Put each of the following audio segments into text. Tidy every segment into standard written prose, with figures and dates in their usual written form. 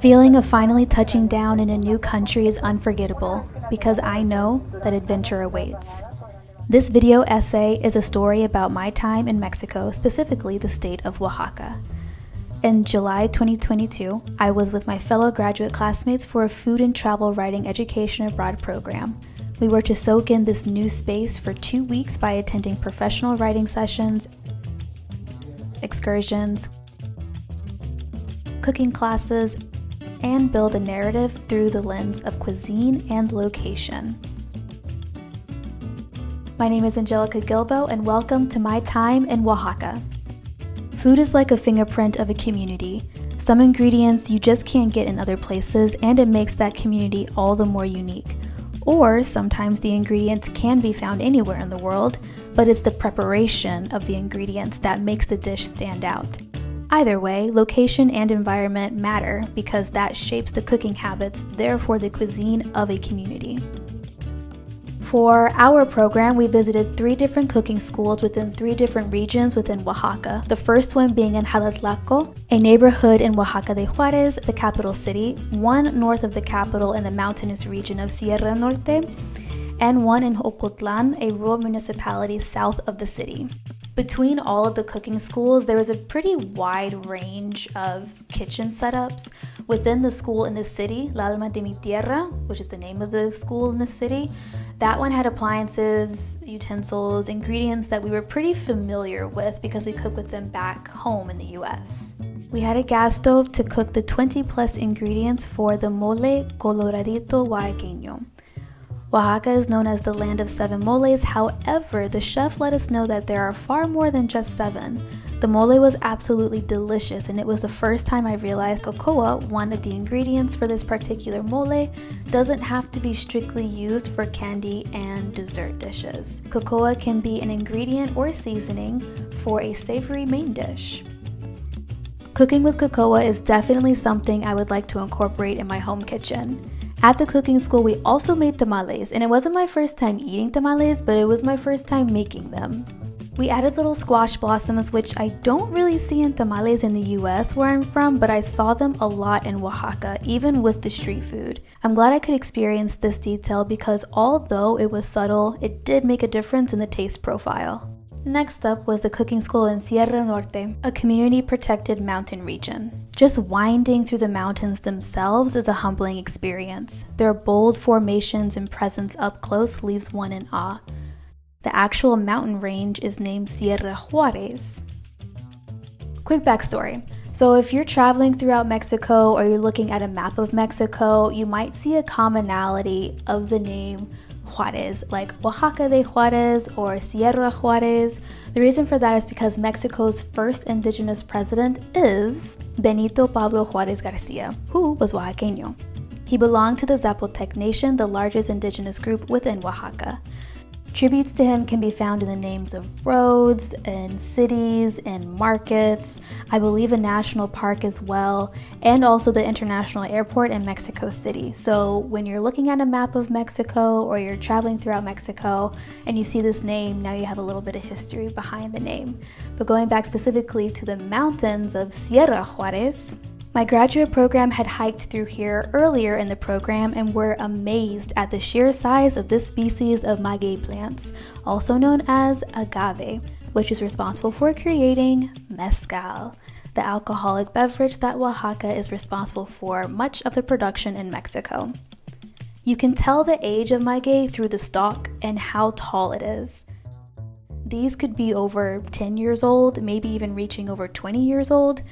Feeling of finally touching down in a new country is unforgettable because I know that adventure awaits. This video essay is a story about my time in Mexico, specifically the state of Oaxaca. In July 2022, I was with my fellow graduate classmates for a food and travel writing education abroad program. We were to soak in this new space for 2 weeks by attending professional writing sessions, excursions, cooking classes, and build a narrative through the lens of cuisine and location. My name is Angelica Gilbo, and welcome to my time in Oaxaca. Food is like a fingerprint of a community. Some ingredients you just can't get in other places, and it makes that community all the more unique. Or sometimes the ingredients can be found anywhere in the world, but it's the preparation of the ingredients that makes the dish stand out. Either way, location and environment matter because that shapes the cooking habits, therefore the cuisine of a community. For our program, we visited 3 different cooking schools within 3 different regions within Oaxaca. The first one being in Jalatlaco, a neighborhood in Oaxaca de Juárez, the capital city, one north of the capital in the mountainous region of Sierra Norte, and one in Ocotlán, a rural municipality south of the city. Between all of the cooking schools, there was a pretty wide range of kitchen setups. Within the school in the city, La Alma de mi Tierra, which is the name of the school in the city, that one had appliances, utensils, ingredients that we were pretty familiar with because we cook with them back home in the US. We had a gas stove to cook the 20+ ingredients for the mole coloradito oaxaqueño. Oaxaca is known as the land of 7 moles. However, the chef let us know that there are far more than just 7. The mole was absolutely delicious, and it was the first time I realized cocoa, one of the ingredients for this particular mole, doesn't have to be strictly used for candy and dessert dishes. Cocoa can be an ingredient or seasoning for a savory main dish. Cooking with cocoa is definitely something I would like to incorporate in my home kitchen. At the cooking school, we also made tamales, and it wasn't my first time eating tamales, but it was my first time making them. We added little squash blossoms, which I don't really see in tamales in the US where I'm from, but I saw them a lot in Oaxaca, even with the street food. I'm glad I could experience this detail because although it was subtle, it did make a difference in the taste profile. Next up was the cooking school in Sierra Norte, a community-protected mountain region. Just winding through the mountains themselves is a humbling experience. Their bold formations and presence up close leaves one in awe. The actual mountain range is named Sierra Juárez. Quick backstory. So if you're traveling throughout Mexico or you're looking at a map of Mexico, you might see a commonality of the name Juárez, like Oaxaca de Juárez or Sierra Juárez. The reason for that is because Mexico's first indigenous president is Benito Pablo Juárez Garcia, who was Oaxaqueño. He belonged to the Zapotec Nation, the largest indigenous group within Oaxaca. Tributes to him can be found in the names of roads and cities and markets, I believe a national park as well, and also the international airport in Mexico City. So when you're looking at a map of Mexico or you're traveling throughout Mexico and you see this name, now you have a little bit of history behind the name. But going back specifically to the mountains of Sierra Juárez, my graduate program had hiked through here earlier in the program and were amazed at the sheer size of this species of maguey plants, also known as agave, which is responsible for creating mezcal, the alcoholic beverage that Oaxaca is responsible for much of the production in Mexico. You can tell the age of maguey through the stalk and how tall it is. These could be over 10 years old, maybe even reaching over 20 years old.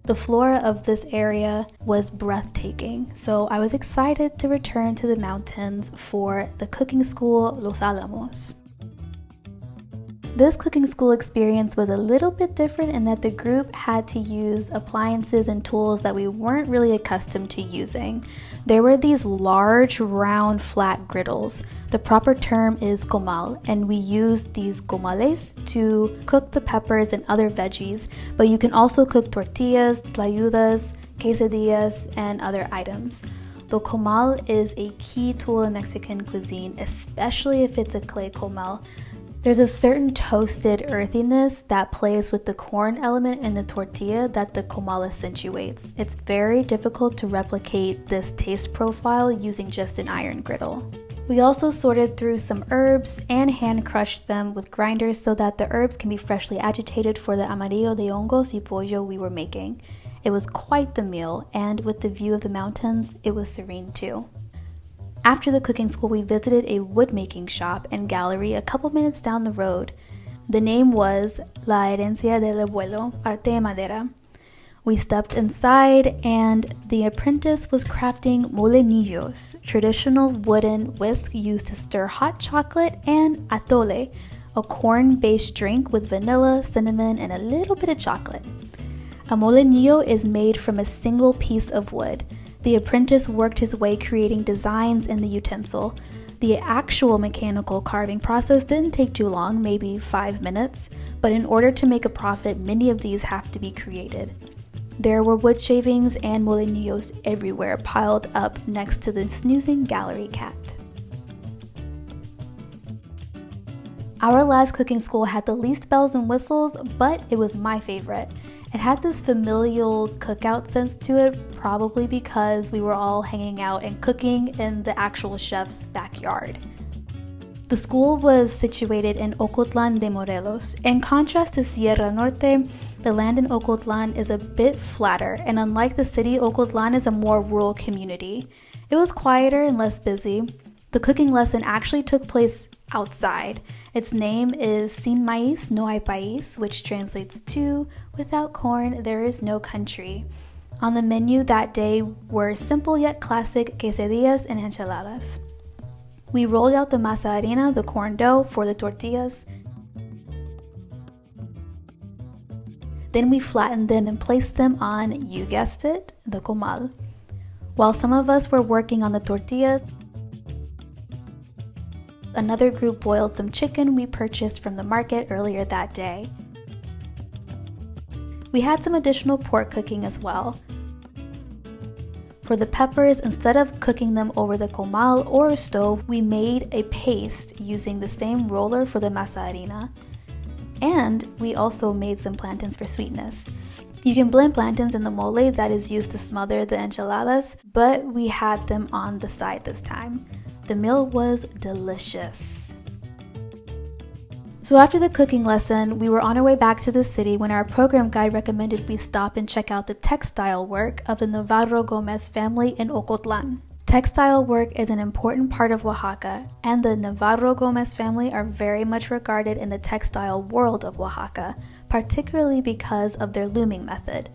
The flora of this area was breathtaking, so I was excited to return to the mountains for the cooking school Los Alamos. This cooking school experience was a little bit different in that the group had to use appliances and tools that we weren't really accustomed to using. There were these large, round, flat griddles. The proper term is comal, and we used these comales to cook the peppers and other veggies, but you can also cook tortillas, tlayudas, quesadillas, and other items. The comal is a key tool in Mexican cuisine, especially if it's a clay comal. There's a certain toasted earthiness that plays with the corn element in the tortilla that the comal accentuates. It's very difficult to replicate this taste profile using just an iron griddle. We also sorted through some herbs and hand crushed them with grinders so that the herbs can be freshly agitated for the amarillo de hongos y pollo we were making. It was quite the meal, and with the view of the mountains, it was serene too. After the cooking school, we visited a wood-making shop and gallery a couple minutes down the road. The name was La Herencia del Abuelo, Arte de Madera. We stepped inside and the apprentice was crafting molenillos, traditional wooden whisk used to stir hot chocolate, and atole, a corn-based drink with vanilla, cinnamon, and a little bit of chocolate. A molenillo is made from a single piece of wood. The apprentice worked his way creating designs in the utensil. The actual mechanical carving process didn't take too long, maybe 5 minutes, but in order to make a profit, many of these have to be created. There were wood shavings and molenillos everywhere piled up next to the snoozing gallery cat. Our last cooking school had the least bells and whistles, but it was my favorite. It had this familial cookout sense to it, probably because we were all hanging out and cooking in the actual chef's backyard. The school was situated in Ocotlán de Morelos. In contrast to Sierra Norte, the land in Ocotlán is a bit flatter, and unlike the city, Ocotlán is a more rural community. It was quieter and less busy. The cooking lesson actually took place outside. Its name is Sin Maíz No Hay País, which translates to without corn there is no country. On the menu that day were simple yet classic quesadillas and enchiladas. We rolled out the masa harina, the corn dough, for the tortillas. Then we flattened them and placed them on, you guessed it, the comal. While some of us were working on the tortillas, another group boiled some chicken we purchased from the market earlier that day. We had some additional pork cooking as well. For the peppers, instead of cooking them over the comal or stove, we made a paste using the same roller for the masa harina. And we also made some plantains for sweetness. You can blend plantains in the mole that is used to smother the enchiladas, but we had them on the side this time. The meal was delicious. So after the cooking lesson, we were on our way back to the city when our program guide recommended we stop and check out the textile work of the Navarro Gomez family in Ocotlán. Textile work is an important part of Oaxaca, and the Navarro Gomez family are very much regarded in the textile world of Oaxaca, particularly because of their looming method.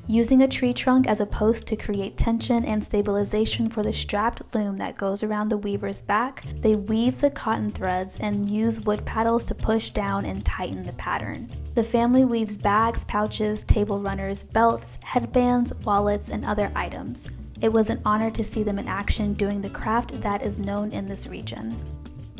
Using a tree trunk as a post to create tension and stabilization for the strapped loom that goes around the weaver's back, they weave the cotton threads and use wood paddles to push down and tighten the pattern. The family weaves bags, pouches, table runners, belts, headbands, wallets, and other items. It was an honor to see them in action doing the craft that is known in this region.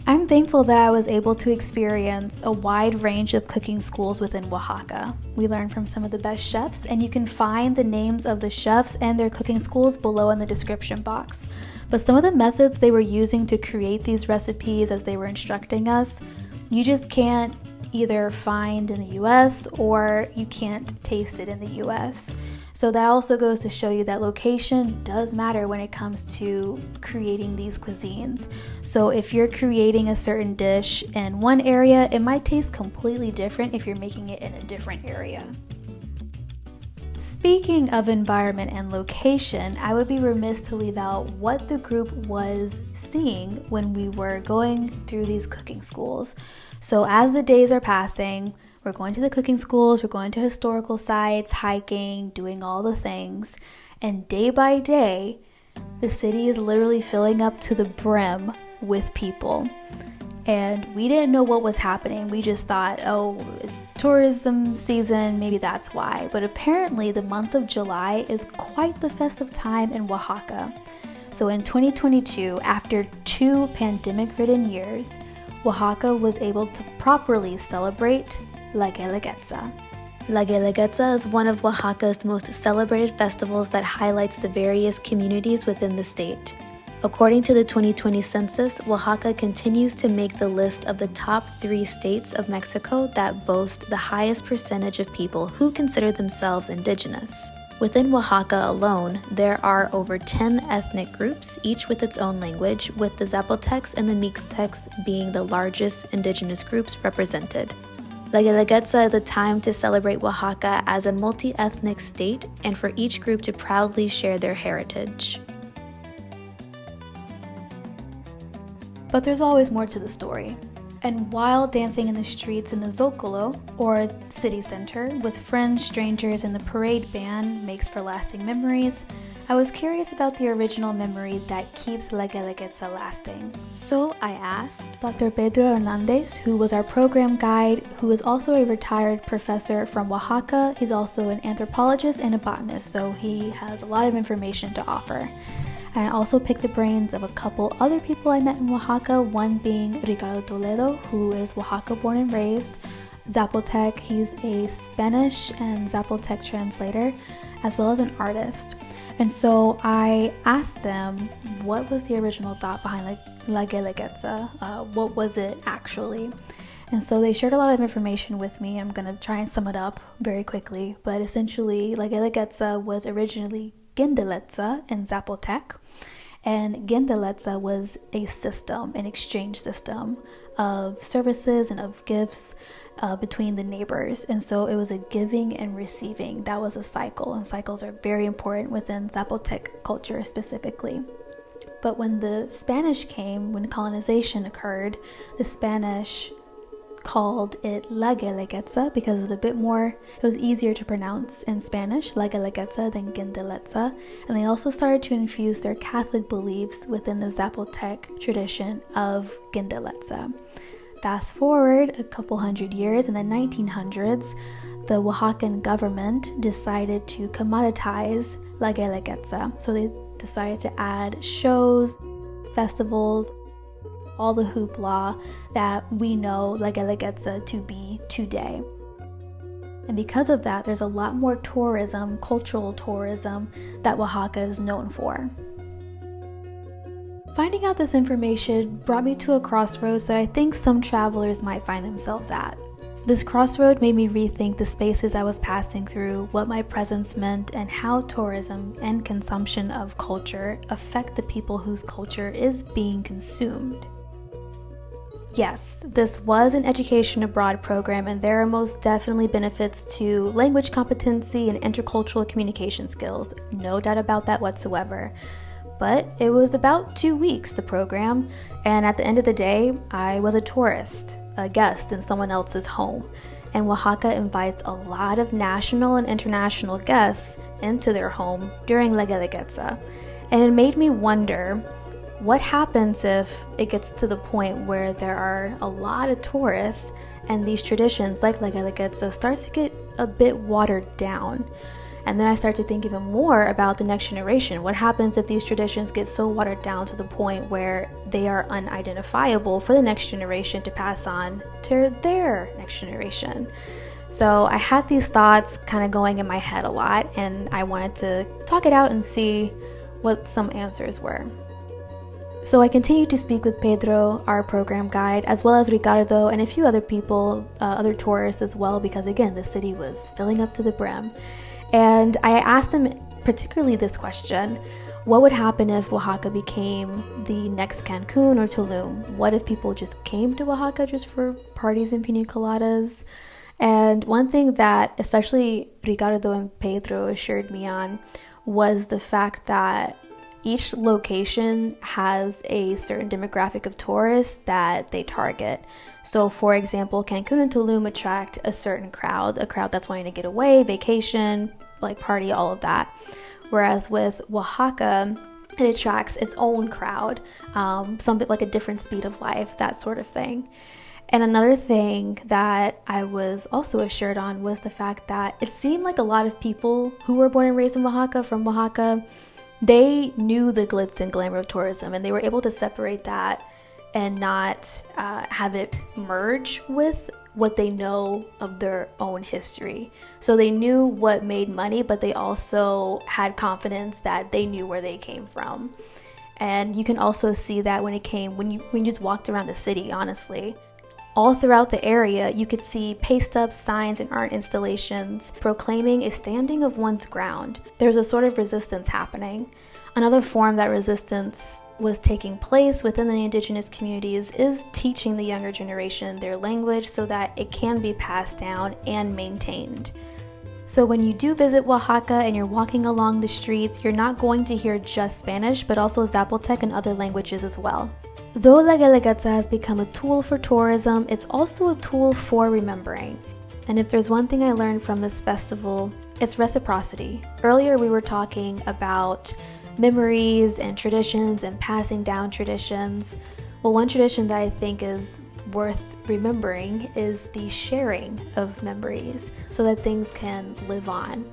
I'm thankful that I was able to experience a wide range of cooking schools within Oaxaca. We learned from some of the best chefs, and you can find the names of the chefs and their cooking schools below in the description box. But some of the methods they were using to create these recipes as they were instructing us, you just can't either find in the US or you can't taste it in the US. So that also goes to show you that location does matter when it comes to creating these cuisines. So if you're creating a certain dish in one area, it might taste completely different if you're making it in a different area. Speaking of environment and location, I would be remiss to leave out what the group was seeing when we were going through these cooking schools. So as the days are passing, we're going to the cooking schools, we're going to historical sites, hiking, doing all the things. And day by day, the city is literally filling up to the brim with people. And we didn't know what was happening. We just thought, oh, it's tourism season, maybe that's why. But apparently the month of July is quite the festive time in Oaxaca. So in 2022, after 2 pandemic-ridden years, Oaxaca was able to properly celebrate La Guelaguetza. La Guelaguetza is one of Oaxaca's most celebrated festivals that highlights the various communities within the state. According to the 2020 census, Oaxaca continues to make the list of the top 3 states of Mexico that boast the highest percentage of people who consider themselves indigenous. Within Oaxaca alone, there are over 10 ethnic groups, each with its own language, with the Zapotecs and the Mixtecs being the largest indigenous groups represented. La Guelaguetza is a time to celebrate Oaxaca as a multi-ethnic state and for each group to proudly share their heritage. But there's always more to the story. And while dancing in the streets in the Zocalo, or city center, with friends, strangers, and the parade band makes for lasting memories, I was curious about the original memory that keeps La Guelaguetza lasting. So I asked Dr. Pedro Hernandez, who was our program guide, who is also a retired professor from Oaxaca. He's also an anthropologist and a botanist, so he has a lot of information to offer. And I also picked the brains of a couple other people I met in Oaxaca, one being Ricardo Toledo, who is Oaxaca born and raised, Zapotec. He's a Spanish and Zapotec translator, as well as an artist. And so I asked them, what was the original thought behind La Guelaguetza? What was it actually? And so they shared a lot of information with me. I'm going to try and sum it up very quickly. But essentially, La Guelaguetza was originally Gendeletza in Zapotec. And Gendeletza was a system, an exchange system of services and of gifts between the neighbors. And so it was a giving and receiving. That was a cycle, and cycles are very important within Zapotec culture specifically. But when the Spanish came, when colonization occurred, the Spanish called it La Guelaguetza because it was easier to pronounce in Spanish, La Guelaguetza, than Gendeletza. And they also started to infuse their Catholic beliefs within the Zapotec tradition of Gendeletza. Fast forward a couple hundred years, in the 1900s, the Oaxacan government decided to commoditize La Guelaguetza. So they decided to add shows, festivals, all the hoopla that we know La Guelaguetza to be today. And because of that, there's a lot more tourism, cultural tourism, that Oaxaca is known for. Finding out this information brought me to a crossroads that I think some travelers might find themselves at. This crossroad made me rethink the spaces I was passing through, what my presence meant, and how tourism and consumption of culture affect the people whose culture is being consumed. Yes, this was an education abroad program, and there are most definitely benefits to language competency and intercultural communication skills. No doubt about that whatsoever. But it was about 2 weeks, the program, and at the end of the day, I was a tourist, a guest in someone else's home. And Oaxaca invites a lot of national and international guests into their home during La Guelaguetza. And it made me wonder, what happens if it gets to the point where there are a lot of tourists and these traditions like La Guelaguetza starts to get a bit watered down? And then I start to think even more about the next generation. What happens if these traditions get so watered down to the point where they are unidentifiable for the next generation to pass on to their next generation? So I had these thoughts kind of going in my head a lot, and I wanted to talk it out and see what some answers were. So I continued to speak with Pedro, our program guide, as well as Ricardo and a few other people, other tourists as well, because again, the city was filling up to the brim. And I asked them particularly this question: what would happen if Oaxaca became the next Cancun or Tulum? What if people just came to Oaxaca just for parties and pina coladas? And one thing that especially Ricardo and Pedro assured me on was the fact that each location has a certain demographic of tourists that they target. So for example, Cancun and Tulum attract a certain crowd, a crowd that's wanting to get away, vacation, like party, all of that. Whereas with Oaxaca, it attracts its own crowd, something like a different speed of life, that sort of thing. And another thing that I was also assured on was the fact that it seemed like a lot of people who were born and raised in Oaxaca, from Oaxaca, they knew the glitz and glamour of tourism, and they were able to separate that and not have it merge with what they know of their own history. So they knew what made money, but they also had confidence that they knew where they came from. And you can also see that when you just walked around the city, honestly. All throughout the area, you could see paste ups, signs, and art installations proclaiming a standing of one's ground. There's a sort of resistance happening. Another form that resistance was taking place within the indigenous communities is teaching the younger generation their language so that it can be passed down and maintained. So when you do visit Oaxaca and you're walking along the streets, you're not going to hear just Spanish, but also Zapotec and other languages as well. Though La Guelaguetza has become a tool for tourism, it's also a tool for remembering. And if there's one thing I learned from this festival, it's reciprocity. Earlier we were talking about memories and traditions and passing down traditions. Well, one tradition that I think is worth remembering is the sharing of memories so that things can live on.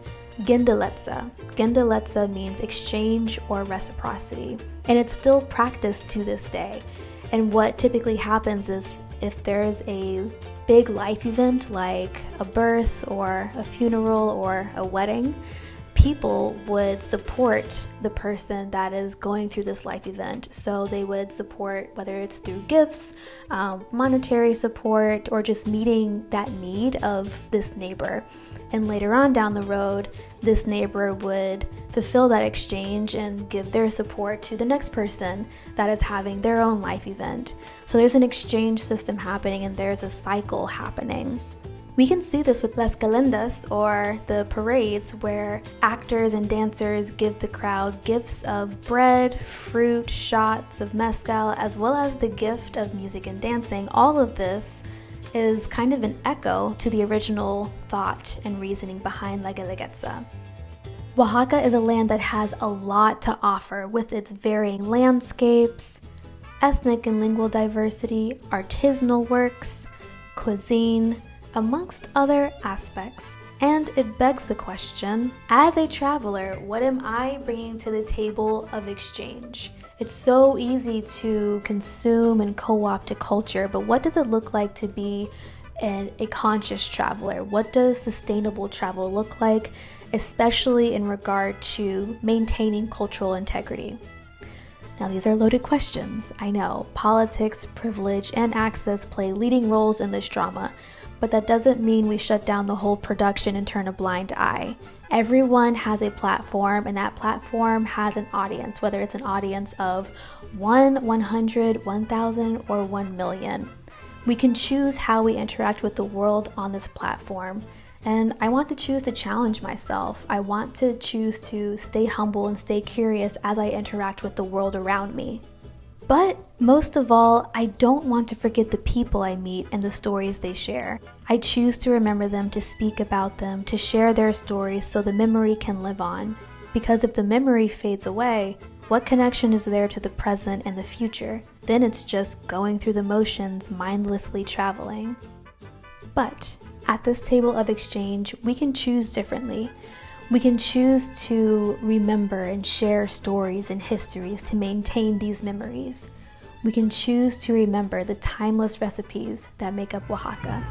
Jalatlaco. Jalatlaco means exchange or reciprocity, and it's still practiced to this day. And what typically happens is if there's a big life event like a birth or a funeral or a wedding, people would support the person that is going through this life event. So they would support, whether it's through gifts, monetary support, or just meeting that need of this neighbor. And later on down the road, this neighbor would fulfill that exchange and give their support to the next person that is having their own life event. So there's an exchange system happening and there's a cycle happening. We can see this with Las Calendas, or the parades, where actors and dancers give the crowd gifts of bread, fruit, shots of mezcal, as well as the gift of music and dancing. All of this is kind of an echo to the original thought and reasoning behind La Guelaguetza. Oaxaca is a land that has a lot to offer with its varying landscapes, ethnic and lingual diversity, artisanal works, cuisine, amongst other aspects. And it begs the question, as a traveler, what am I bringing to the table of exchange? It's so easy to consume and co-opt a culture, but what does it look like to be a conscious traveler? What does sustainable travel look like, especially in regard to maintaining cultural integrity? Now, these are loaded questions. I know politics, privilege, and access play leading roles in this drama, but that doesn't mean we shut down the whole production and turn a blind eye. Everyone has a platform, and that platform has an audience, whether it's an audience of 1, 100, 1,000, or 1 million. We can choose how we interact with the world on this platform, and I want to choose to challenge myself. I want to choose to stay humble and stay curious as I interact with the world around me. But most of all, I don't want to forget the people I meet and the stories they share. I choose to remember them, to speak about them, to share their stories so the memory can live on. Because if the memory fades away, what connection is there to the present and the future? Then it's just going through the motions, mindlessly traveling. But at this table of exchange, we can choose differently. We can choose to remember and share stories and histories to maintain these memories. We can choose to remember the timeless recipes that make up Oaxaca.